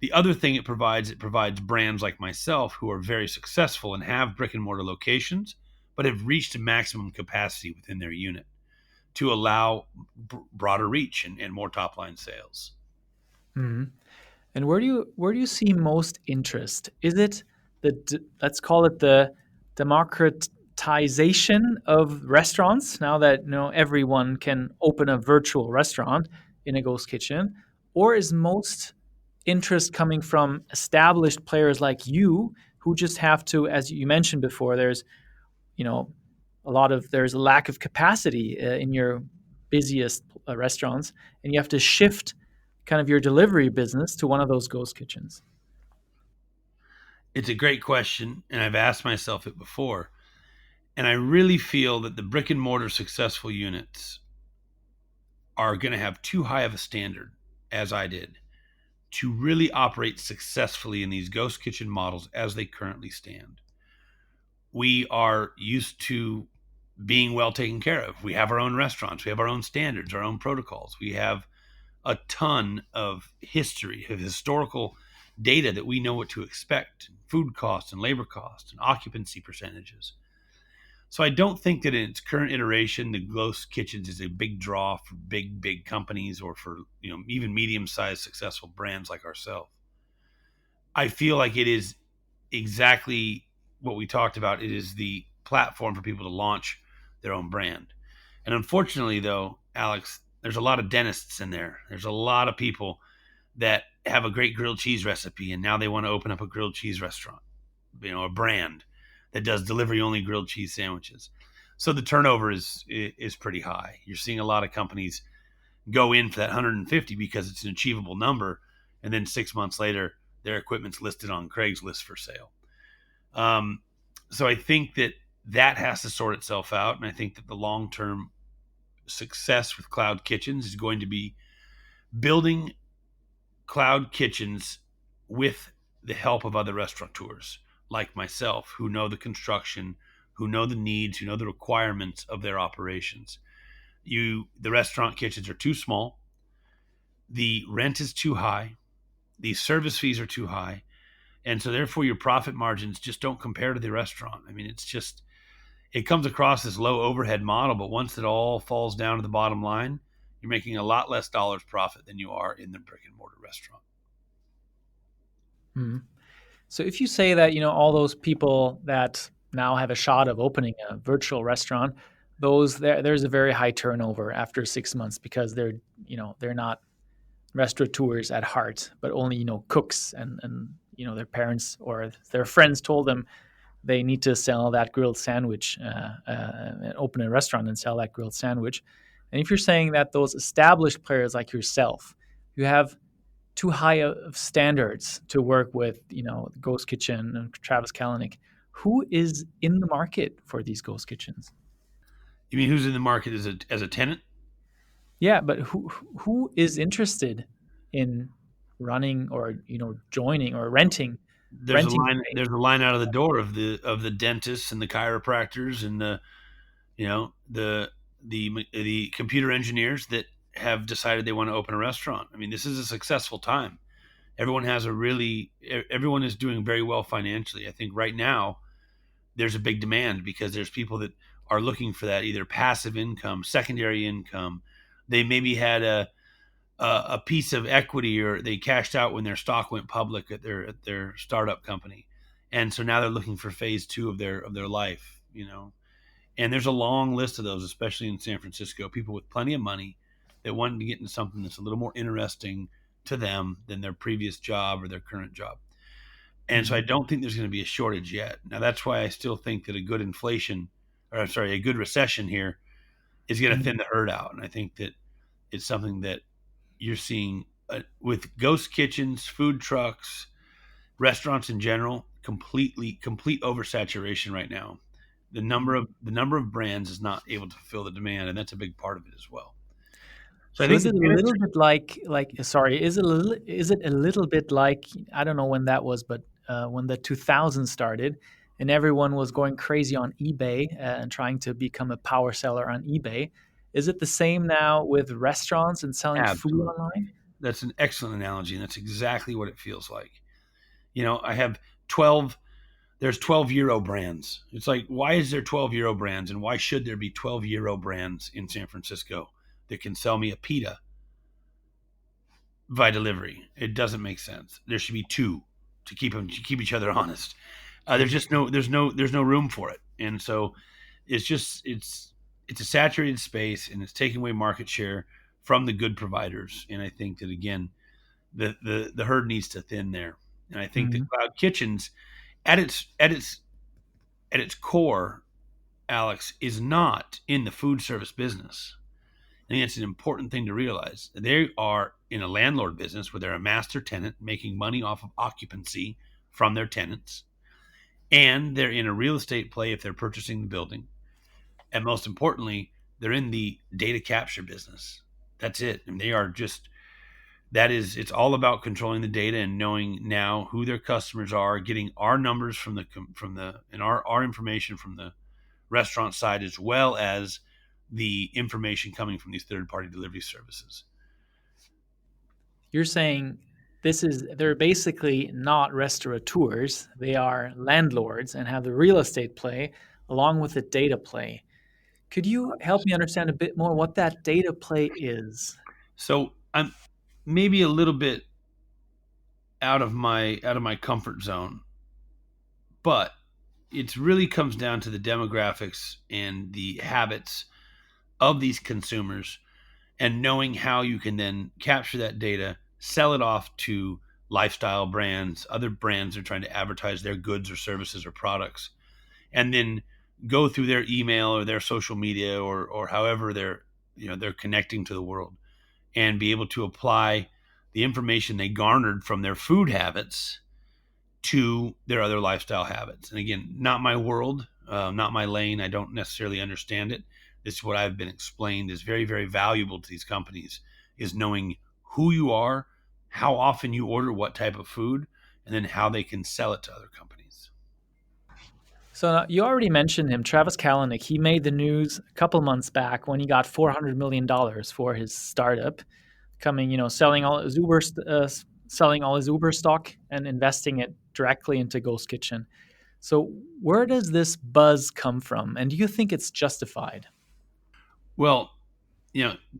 The other thing it provides brands like myself who are very successful and have brick and mortar locations, but have reached a maximum capacity within their unit to allow broader reach and more top line sales. Mhm. And where do you see most interest? Is it let's call it the democratization of restaurants now that everyone can open a virtual restaurant in a ghost kitchen, or is most interest coming from established players like you who just have to, as you mentioned before, there's you know there's a lack of capacity in your busiest restaurants, and you have to shift kind of your delivery business to one of those ghost kitchens. It's a great question, and I've asked myself it before. And I really feel that the brick and mortar successful units are going to have too high of a standard, as I did, to really operate successfully in these ghost kitchen models as they currently stand. We are used to being well taken care of. We have our own restaurants. We have our own standards, our own protocols. We have a ton of history, of historical data that we know what to expect, food costs and labor costs and occupancy percentages. So I don't think that in its current iteration, the ghost kitchens is a big draw for big companies or for even medium-sized successful brands like ourselves. I feel like it is exactly what we talked about. It is the platform for people to launch their own brand. And unfortunately, though, Alex, there's a lot of dentists in there. There's a lot of people that have a great grilled cheese recipe, and now they want to open up a grilled cheese restaurant, a brand that does delivery-only grilled cheese sandwiches. So the turnover is pretty high. You're seeing a lot of companies go in for that 150 because it's an achievable number, and then 6 months later, their equipment's listed on Craigslist for sale. So I think that has to sort itself out, and I think that the long-term success with cloud kitchens is going to be building cloud kitchens with the help of other restaurateurs like myself who know the construction, who know the needs, who know the requirements of their operations. The restaurant kitchens are too small. The rent is too high. The service fees are too high. And so therefore your profit margins just don't compare to the restaurant. I mean, it comes across this low overhead model, but once it all falls down to the bottom line, you're making a lot less dollars profit than you are in the brick and mortar restaurant. Mm-hmm. So if you say that, all those people that now have a shot of opening a virtual restaurant, there's a very high turnover after 6 months because they're not restaurateurs at heart, but only, cooks and their parents or their friends told them they need to sell that grilled sandwich, open a restaurant and sell that grilled sandwich. And if you're saying that those established players like yourself, you have too high of standards to work with, Ghost Kitchen and Travis Kalanick, who is in the market for these ghost kitchens? You mean who's in the market as a tenant? Yeah, but who is interested in running or joining or renting? There's a Renting line. space? There's a line out of the door of the dentists and the chiropractors and the computer engineers that have decided they want to open a restaurant. I mean, this is a successful time. Everyone is doing very well financially. I think right now there's a big demand because there's people that are looking for that either passive income, secondary income. They maybe had a piece of equity or they cashed out when their stock went public at their startup company. And so now they're looking for phase 2 of their life, And there's a long list of those, especially in San Francisco, people with plenty of money that wanted to get into something that's a little more interesting to them than their previous job or their current job. And so I don't think there's going to be a shortage yet. Now, that's why I still think that a good recession here is going to thin the herd out. And I think that it's something that you're seeing with ghost kitchens, food trucks, restaurants in general, complete oversaturation right now. The number of brands is not able to fulfill the demand, and that's a big part of it as well. So I think is it a little bit is it a little bit like, I don't know when that was, but when the 2000s started and everyone was going crazy on eBay and trying to become a power seller on eBay. Is it the same now with restaurants and selling food online? That's an excellent analogy, and that's exactly what it feels like. I have there's 12 euro brands. It's like, why is there 12 euro brands, and why should there be 12 euro brands in San Francisco that can sell me a pita by delivery? It doesn't make sense. There should be 2 to keep each other honest. There's no room for it, and so it's a saturated space, and it's taking away market share from the good providers. And I think that again, the herd needs to thin there. And I think that cloud kitchens, at its core, Alex, is not in the food service business. I think it's an important thing to realize. They are in a landlord business where they're a master tenant making money off of occupancy from their tenants. And they're in a real estate play if they're purchasing the building. And most importantly, they're in the data capture business. That's it. And they are just it's all about controlling the data and knowing now who their customers are, getting our numbers and our information from the restaurant side, as well as the information coming from these third-party delivery services. You're saying they're basically not restaurateurs. They are landlords and have the real estate play along with the data play. Could you help me understand a bit more what that data play is? So I'm maybe a little bit out of my comfort zone, but it really comes down to the demographics and the habits of these consumers, and knowing how you can then capture that data, sell it off to lifestyle brands, other brands are trying to advertise their goods or services or products, and then go through their email or their social media or however they're connecting to the world, and be able to apply the information they garnered from their food habits to their other lifestyle habits. And again, not my world, not my lane. I don't necessarily understand it. This is what I've been explained is very, very valuable to these companies, is knowing who you are, how often you order what type of food, and then how they can sell it to other companies. So you already mentioned him, Travis Kalanick. He made the news a couple months back when he got $400 million for his startup, selling all his Uber stock and investing it directly into Ghost Kitchen. So where does this buzz come from? And do you think it's justified? Well,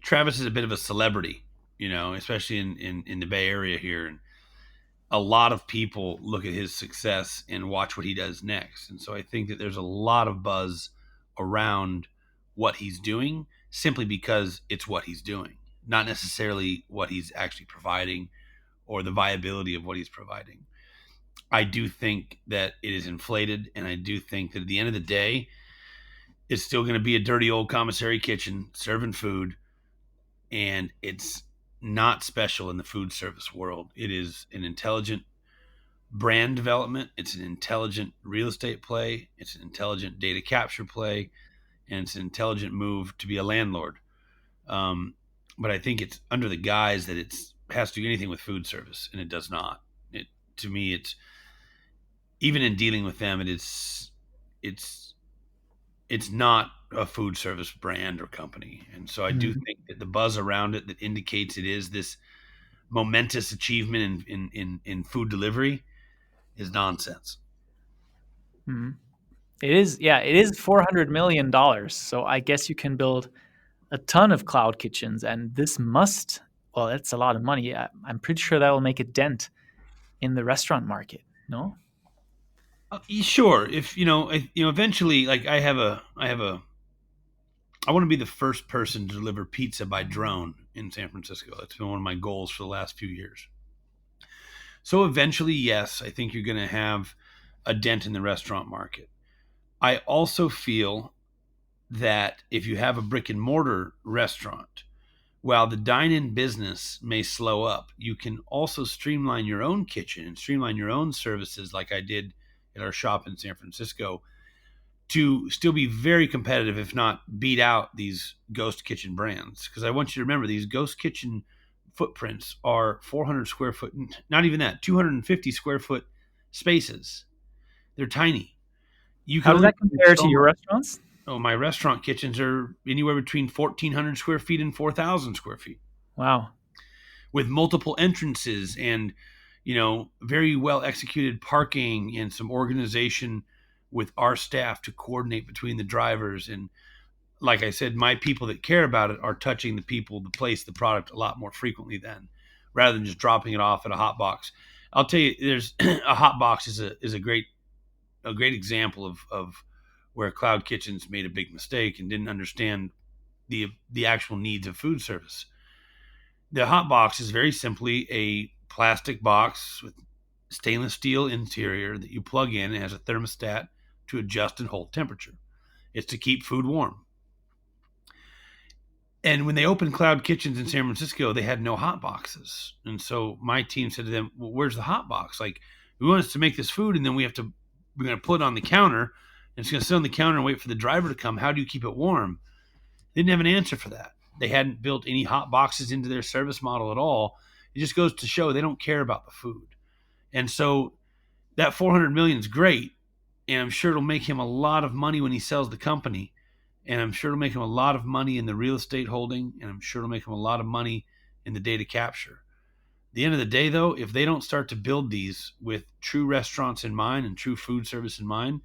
Travis is a bit of a celebrity, especially in the Bay Area here. And a lot of people look at his success and watch what he does next. And so I think that there's a lot of buzz around what he's doing simply because it's what he's doing, not necessarily what he's actually providing or the viability of what he's providing. I do think that it is inflated, and I do think that at the end of the day, it's still going to be a dirty old commissary kitchen serving food, and it's not special in the food service world. It is an intelligent brand development. It's an intelligent real estate play. It's an intelligent data capture play, and it's an intelligent move to be a landlord. But I think it's under the guise that it has to do anything with food service, and it does not. To me, it's even in dealing with them, it's not a food service brand or company. And so I do think that the buzz around it that indicates it is this momentous achievement in food delivery is nonsense. Mm-hmm. It is $400 million. So I guess you can build a ton of cloud kitchens, and that's a lot of money. I'm pretty sure that will make a dent in the restaurant market. No? Sure. If eventually, like I want to be the first person to deliver pizza by drone in San Francisco. That's been one of my goals for the last few years. So eventually, yes, I think you're going to have a dent in the restaurant market. I also feel that if you have a brick and mortar restaurant, while the dine-in business may slow up, you can also streamline your own kitchen and streamline your own services like I did at our shop in San Francisco to still be very competitive, if not beat out these ghost kitchen brands. Because I want you to remember, these ghost kitchen footprints are 400 square foot, not even that, 250 square foot spaces. They're tiny. How does that compare to your restaurants? Oh, my restaurant kitchens are anywhere between 1,400 square feet and 4,000 square feet. Wow. With multiple entrances and, very well executed parking and some organization with our staff to coordinate between the drivers. And like I said, my people that care about it are touching the people, the place, the product a lot more frequently rather than just dropping it off at a hot box. I'll tell you, there's a hot box is a great example of where cloud kitchens made a big mistake and didn't understand the actual needs of food service. The hot box is very simply a plastic box with stainless steel interior that you plug in. It has a thermostat to adjust and hold temperature. It's to keep food warm. And when they opened cloud kitchens in San Francisco, they had no hot boxes. And so my team said to them, well, where's the hot box? Like, we want us to make this food, and then we're going to put it on the counter, and it's going to sit on the counter and wait for the driver to come. How do you keep it warm? They didn't have an answer for that. They hadn't built any hot boxes into their service model at all. It just goes to show they don't care about the food. And so that 400 million is great, and I'm sure it'll make him a lot of money when he sells the company, and I'm sure it'll make him a lot of money in the real estate holding, and I'm sure it'll make him a lot of money in the data capture. At the end of the day, though, if they don't start to build these with true restaurants in mind and true food service in mind,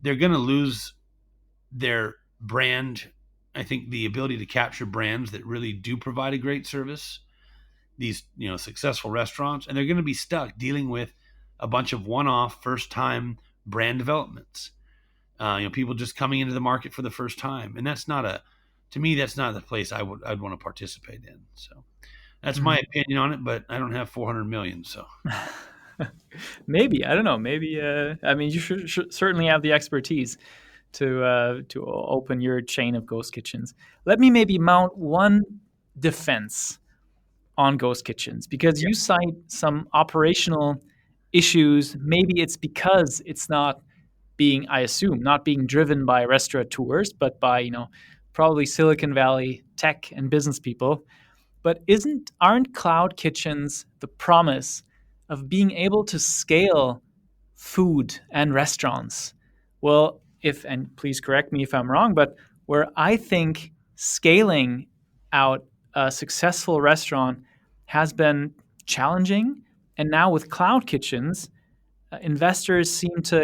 they're going to lose their brand. I think the ability to capture brands that really do provide a great service, these successful restaurants, and they're going to be stuck dealing with a bunch of one-off, first-time brand developments. People just coming into the market for the first time, and that's not the place I'd want to participate in. So that's my opinion on it, but I don't have 400 million. So maybe, I don't know. Maybe you should certainly have the expertise to open your chain of ghost kitchens. Let me maybe mount one defense on ghost kitchens, because you cite some operational issues. Maybe it's because it's not being driven by restaurateurs, but by probably Silicon Valley tech and business people. But aren't cloud kitchens the promise of being able to scale food and restaurants? Well, and please correct me if I'm wrong, but where I think scaling out a successful restaurant has been challenging, and now with cloud kitchens, investors seem to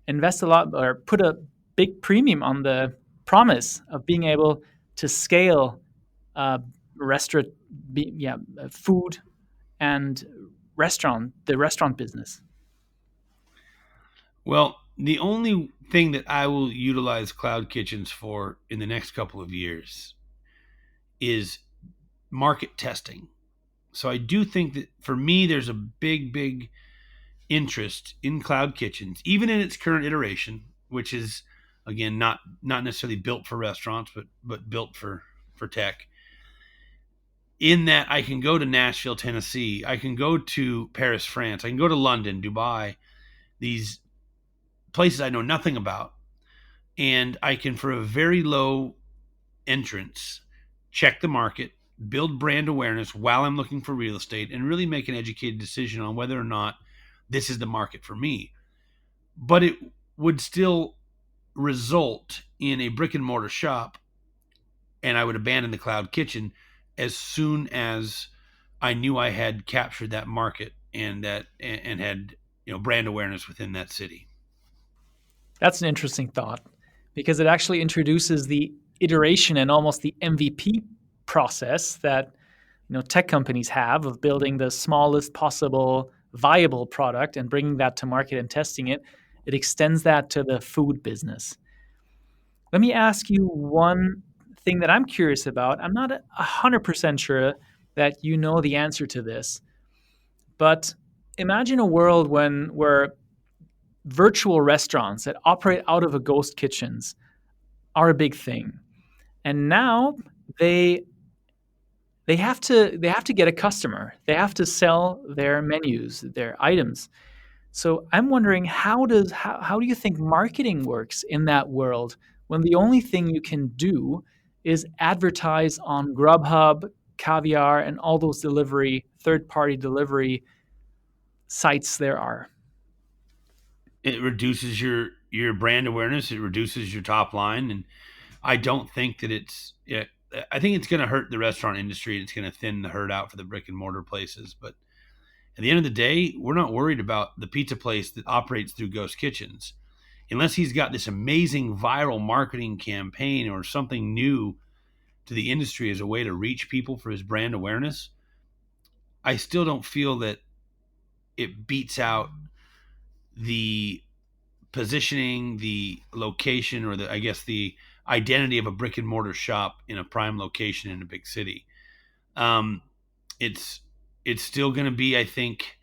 invest a lot or put a big premium on the promise of being able to scale food and the restaurant business. Well, the only thing that I will utilize cloud kitchens for in the next couple of years is market testing. So I do think that for me, there's a big interest in cloud kitchens, even in its current iteration, which is, again, not necessarily built for restaurants, but built for tech. In that I can go to Nashville, Tennessee, I can go to Paris, France, I can go to London, Dubai, these places I know nothing about, and I can, for a very low entrance, check the market, build brand awareness while I'm looking for real estate, and really make an educated decision on whether or not this is the market for me. But it would still result in a brick and mortar shop, and I would abandon the cloud kitchen as soon as I knew I had captured that market and had brand awareness within that city. That's an interesting thought, because it actually introduces the iteration and almost the MVP process that tech companies have of building the smallest possible viable product and bringing that to market and testing it. It extends that to the food business. Let me ask you one thing that I'm curious about. I'm not 100% sure that you know the answer to this, but imagine a world where virtual restaurants that operate out of a ghost kitchens are a big thing, and now they have to get a customer. They have to sell their menus, their items. So I'm wondering, how do you think marketing works in that world when the only thing you can do is advertise on Grubhub, Caviar, and all those third-party delivery sites there are? It reduces your brand awareness. It reduces your top line, and I don't think that I think it's going to hurt the restaurant industry. It's going to thin the herd out for the brick and mortar places. But at the end of the day, we're not worried about the pizza place that operates through ghost kitchens, unless he's got this amazing viral marketing campaign or something new to the industry as a way to reach people for his brand awareness. I still don't feel that it beats out the positioning, the location, or the identity of a brick and mortar shop in a prime location in a big city. It's still going to be, I think,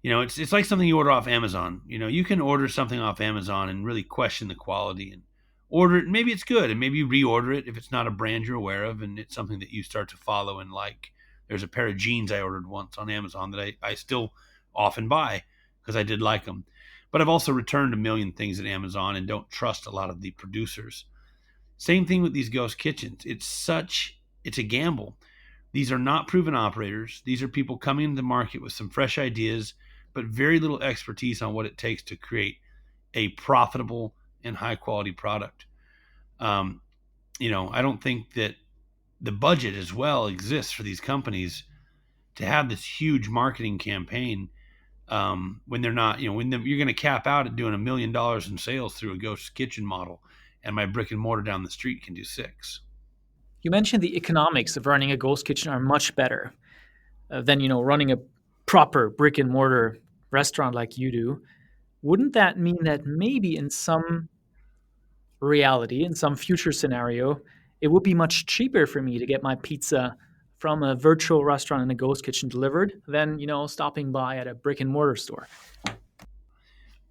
it's like something you order off Amazon. You can order something off Amazon and really question the quality and order it. Maybe it's good, and maybe you reorder it if it's not a brand you're aware of and it's something that you start to follow and like. There's a pair of jeans I ordered once on Amazon that I still often buy because I did like them. But I've also returned a million things at Amazon and don't trust a lot of the producers. Same thing with these ghost kitchens. It's a gamble. These are not proven operators. These are people coming into the market with some fresh ideas, but very little expertise on what it takes to create a profitable and high quality product. I don't think that the budget as well exists for these companies to have this huge marketing campaign when they're not, you're going to cap out at doing $1 million in sales through a ghost kitchen model, and my brick and mortar down the street can do 6. You mentioned the economics of running a ghost kitchen are much better than running a proper brick and mortar restaurant like you do. Wouldn't that mean that maybe in some reality, in some future scenario, it would be much cheaper for me to get my pizza from a virtual restaurant in a ghost kitchen delivered than stopping by at a brick and mortar store?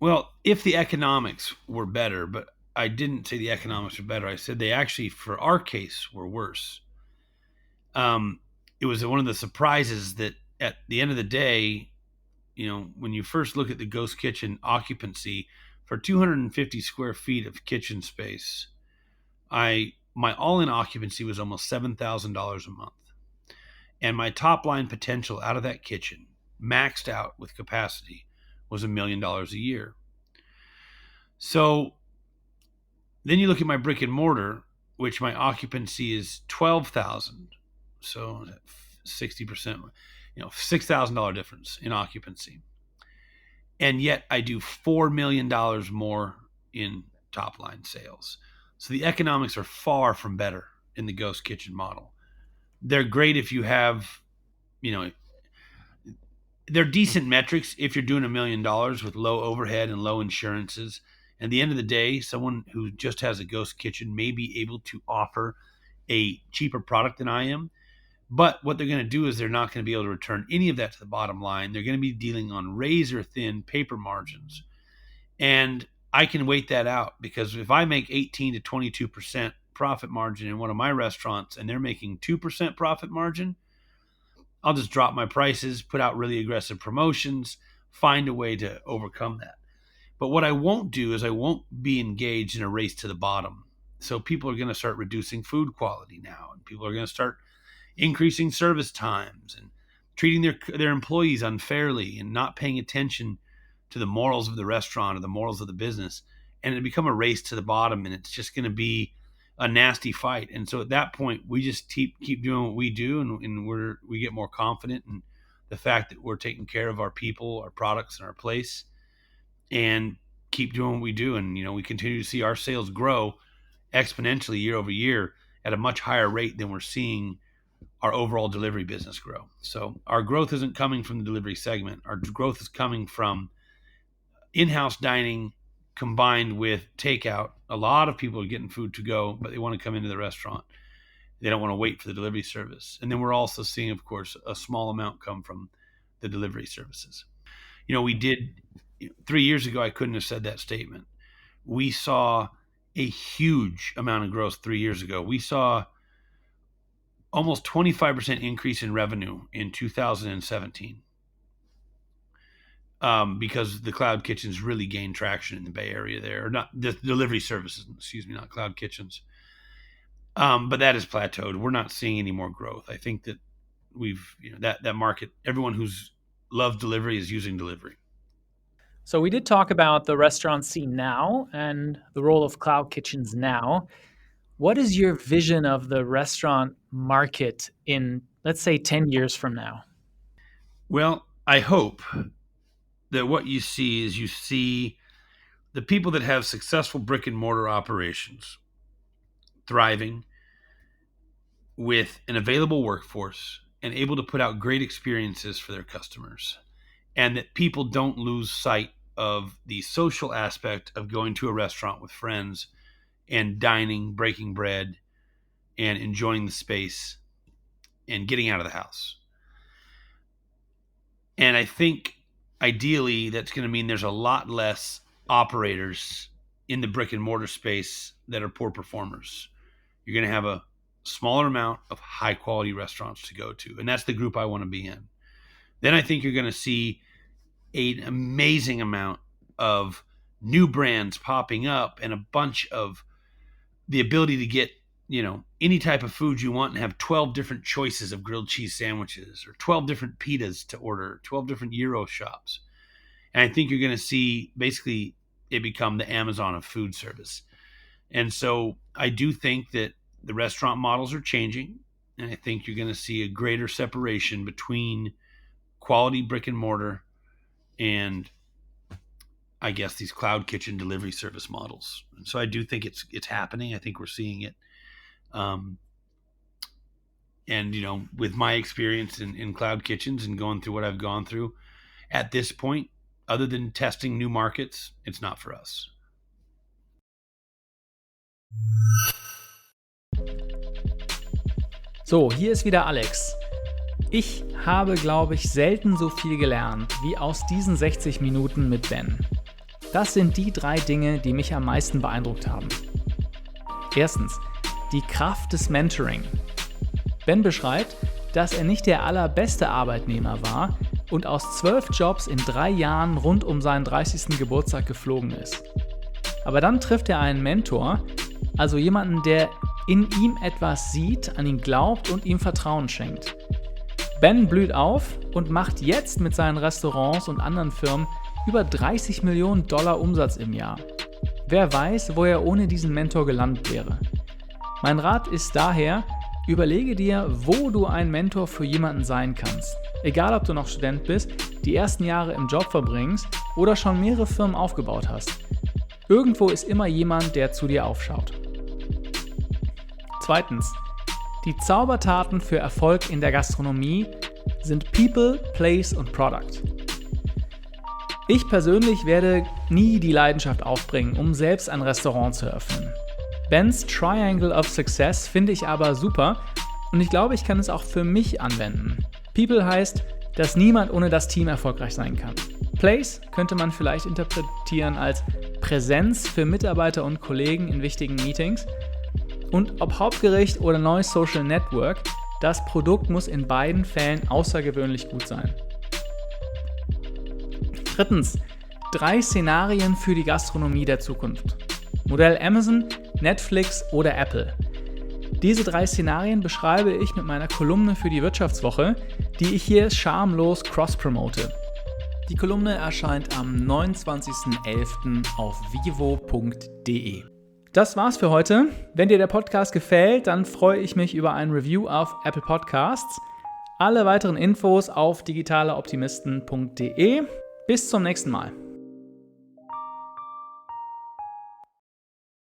Well, if the economics were better, but I didn't say the economics were better. I said they actually, for our case, were worse. It was one of the surprises that at the end of the day, when you first look at the ghost kitchen occupancy for 250 square feet of kitchen space, my all-in occupancy was almost $7,000 a month. And my top line potential out of that kitchen, maxed out with capacity, was $1 million a year. So then you look at my brick and mortar, which my occupancy is 12,000. So 60%, $6,000 difference in occupancy. And yet I do $4 million more in top line sales. So the economics are far from better in the ghost kitchen model. They're great if you have, they're decent metrics if you're doing $1 million with low overhead and low insurances. At the end of the day, someone who just has a ghost kitchen may be able to offer a cheaper product than I am. But what they're going to do is they're not going to be able to return any of that to the bottom line. They're going to be dealing on razor thin paper margins. And I can wait that out, because if I make 18 to 22% profit margin in one of my restaurants and they're making 2% profit margin, I'll just drop my prices, put out really aggressive promotions, find a way to overcome that. But what I won't do is I won't be engaged in a race to the bottom. So people are going to start reducing food quality now, and people are going to start increasing service times and treating their employees unfairly and not paying attention to the morals of the restaurant or the morals of the business. And it become a race to the bottom, and it's just going to be a nasty fight. And so at that point, we just keep doing what we do, and we get more confident in the fact that we're taking care of our people, our products, and our place, and keep doing what we do. And we continue to see our sales grow exponentially year over year at a much higher rate than we're seeing our overall delivery business grow. So our growth isn't coming from the delivery segment. Our growth is coming from in-house dining combined with takeout. A lot of people are getting food to go, but they want to come into the restaurant. They don't want to wait for the delivery service. And then we're also seeing, of course, a small amount come from the delivery services. We did 3 years ago, I couldn't have said that statement. We saw a huge amount of growth 3 years ago. We saw almost 25% increase in revenue in 2017 because the cloud kitchens really gained traction in the Bay Area there. Or not the delivery services, not cloud kitchens. But that has plateaued. We're not seeing any more growth. I think that we've, that market, everyone who's loved delivery is using delivery. So we did talk about the restaurant scene now and the role of cloud kitchens now. What is your vision of the restaurant market in, let's say, 10 years from now? Well, I hope that what you see the people that have successful brick and mortar operations thriving with an available workforce and able to put out great experiences for their customers, and that people don't lose sight of the social aspect of going to a restaurant with friends and dining, breaking bread, and enjoying the space and getting out of the house. And I think ideally that's going to mean there's a lot less operators in the brick and mortar space that are poor performers. You're going to have a smaller amount of high quality restaurants to go to. And that's the group I want to be in. Then I think you're going to see an amazing amount of new brands popping up and a bunch of the ability to get, any type of food you want and have 12 different choices of grilled cheese sandwiches or 12 different pitas to order, 12 different gyro shops. And I think you're going to see basically it become the Amazon of food service. And so I do think that the restaurant models are changing. And I think you're going to see a greater separation between quality brick and mortar and, I guess, these cloud kitchen delivery service models. And so I do think it's happening. I think we're seeing it. And, with my experience in cloud kitchens and going through what I've gone through at this point, other than testing new markets, it's not for us. So, hier ist wieder Alex. Ich habe, glaube ich, selten so viel gelernt wie aus diesen 60 Minuten mit Ben. Das sind die 3 Dinge, die mich am meisten beeindruckt haben. Erstens, die Kraft des Mentoring. Ben beschreibt, dass er nicht der allerbeste Arbeitnehmer war und aus 12 Jobs in 3 Jahren rund um seinen 30. Geburtstag geflogen ist. Aber dann trifft er einen Mentor, also jemanden, der in ihm etwas sieht, an ihn glaubt und ihm Vertrauen schenkt. Ben blüht auf und macht jetzt mit seinen Restaurants und anderen Firmen über $30 Millionen Umsatz im Jahr. Wer weiß, wo er ohne diesen Mentor gelandet wäre. Mein Rat ist daher, überlege dir, wo du ein Mentor für jemanden sein kannst. Egal, ob du noch Student bist, die ersten Jahre im Job verbringst oder schon mehrere Firmen aufgebaut hast. Irgendwo ist immer jemand, der zu dir aufschaut. Zweitens, die Zaubertaten für Erfolg in der Gastronomie sind People, Place und Product. Ich persönlich werde nie die Leidenschaft aufbringen, um selbst ein Restaurant zu eröffnen. Bens Triangle of Success finde ich aber super und ich glaube, ich kann es auch für mich anwenden. People heißt, dass niemand ohne das Team erfolgreich sein kann. Place könnte man vielleicht interpretieren als Präsenz für Mitarbeiter und Kollegen in wichtigen Meetings. Und ob Hauptgericht oder neues Social Network, das Produkt muss in beiden Fällen außergewöhnlich gut sein. Drittens, 3 Szenarien für die Gastronomie der Zukunft. Modell Amazon, Netflix oder Apple. Diese 3 Szenarien beschreibe ich mit meiner Kolumne für die Wirtschaftswoche, die ich hier schamlos cross-promote. Die Kolumne erscheint am 29.11. auf vivo.de. Das war's für heute. Wenn dir der Podcast gefällt, dann freue ich mich über ein Review auf Apple Podcasts. Alle weiteren Infos auf digitaleoptimisten.de. Bis zum nächsten Mal.